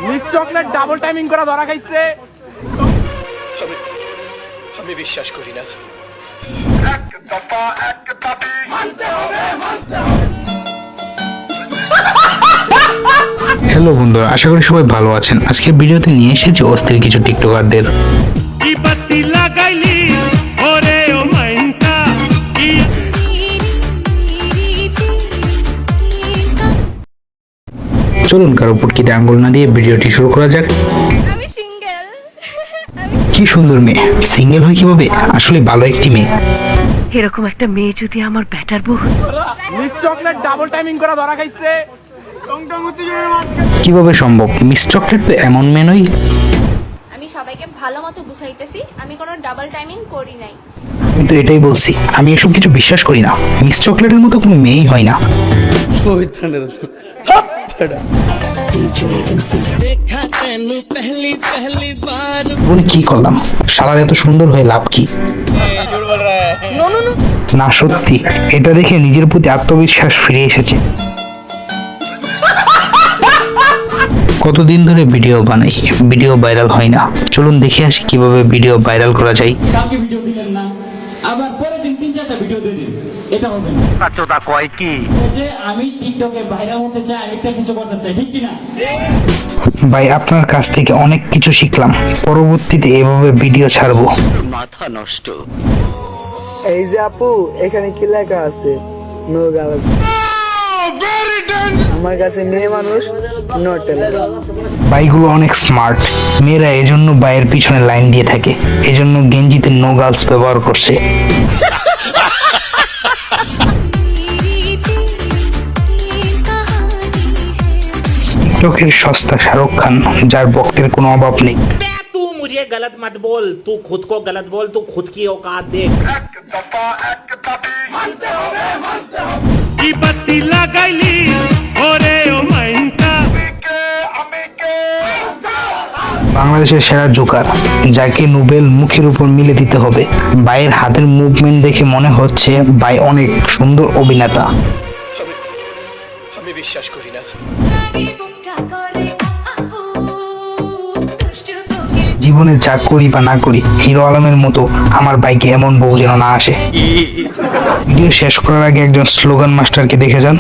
Miss chocolate double timing করা ধরা খাইছে। আমি বিশ্বাস করি না। হ্যালো বন্ধুরা, আশা করি সবাই ভালো আছেন। আজকের ভিডিওতে নিয়ে এসেছি অস্থির কিছু টিকটকারদের। চলুন কারো পুটকিতে আঙ্গুল না দিয়ে ভিডিওটি শুরু করা যাক। আমি সিঙ্গেল। কি সুন্দর মেয়ে, সিঙ্গেল হয় কিভাবে? আসলে ভালো একটি মেয়ে। এরকম একটা মেয়ে যদি আমার ব্যাটার বউ হতো। মিস চকলেট ডাবল টাইমিং করা ধরা খাইছে। কিভাবে সম্ভব? মিস চকলেট তো এমন মেয়ে নয়। আমি সবাইকে ভালো মতো বুঝাইতেছি, আমি কোনো ডাবল টাইমিং করি নাই। আমি তো এটাই বলছি, আমি এসব কিছু বিশ্বাস করি না। মিস চকলেটের মতো কোনো মেয়েই হয় না। বোন কি করলাম? শালার এত সুন্দর হয়ে লাভ কি? না সত্যি, এটা দেখে নিজের প্রতি আত্মবিশ্বাস ফিরে এসেছে। কতদিন ধরে ভিডিও বানাই, ভিডিও ভাইরাল হয় না। চলুন দেখে আসি কিভাবে ভিডিও ভাইরাল করা যায়। কালকে ভিডিও দিলেন না, আবার পরের দিন 3-4টা ভিডিও দিয়ে দিন, এটা হবে না। আচ্ছা কয় কি? যে আমি টিকটকে ভাইরাল হতে চাই, আমি একটা কিছু করতে চাই, ঠিক কিনা? ভাই আপনার কাছ থেকে অনেক কিছু শিখলাম, পরবর্তীতে এভাবে ভিডিও ছাড়বো। মাথা নষ্ট। এই যে আপু, এখানে কি লেখা আছে? No girls. আমার কাছে মেয়ে মানুষ নট এলাউড। ভাইগুলো অনেক স্মার্ট। মেয়েরা এজন্য ভাইয়ের পিছনে লাইন দিয়ে থাকে, এজন্য গেঞ্জিতে নো গার্লস ব্যবহার করছে। টিকটকের সস্তা শাহরুখ খান, যার ভক্তের কোনো অভাব নেই। तू मुझे गलत मत बोल, तू खुद को गलत बोल, तू खुद की औकात देख। বাংলাদেশের সেরা জোকার, যাকে নোবেল মুখের উপর মিলে দিতে হবে। ভাইয়ের হাতের মুভমেন্ট দেখে মনে হচ্ছে ভাই অনেক সুন্দর অভিনেতা। আমি বিশ্বাস করি না। জীবনে যা করি বা না করি, হিরো আলমের মতো আমার বাইকে এমন বউ যেন না আসে। ভিডিও শেষ করার আগে একজন স্লোগান মাস্টারকে দেখে যান।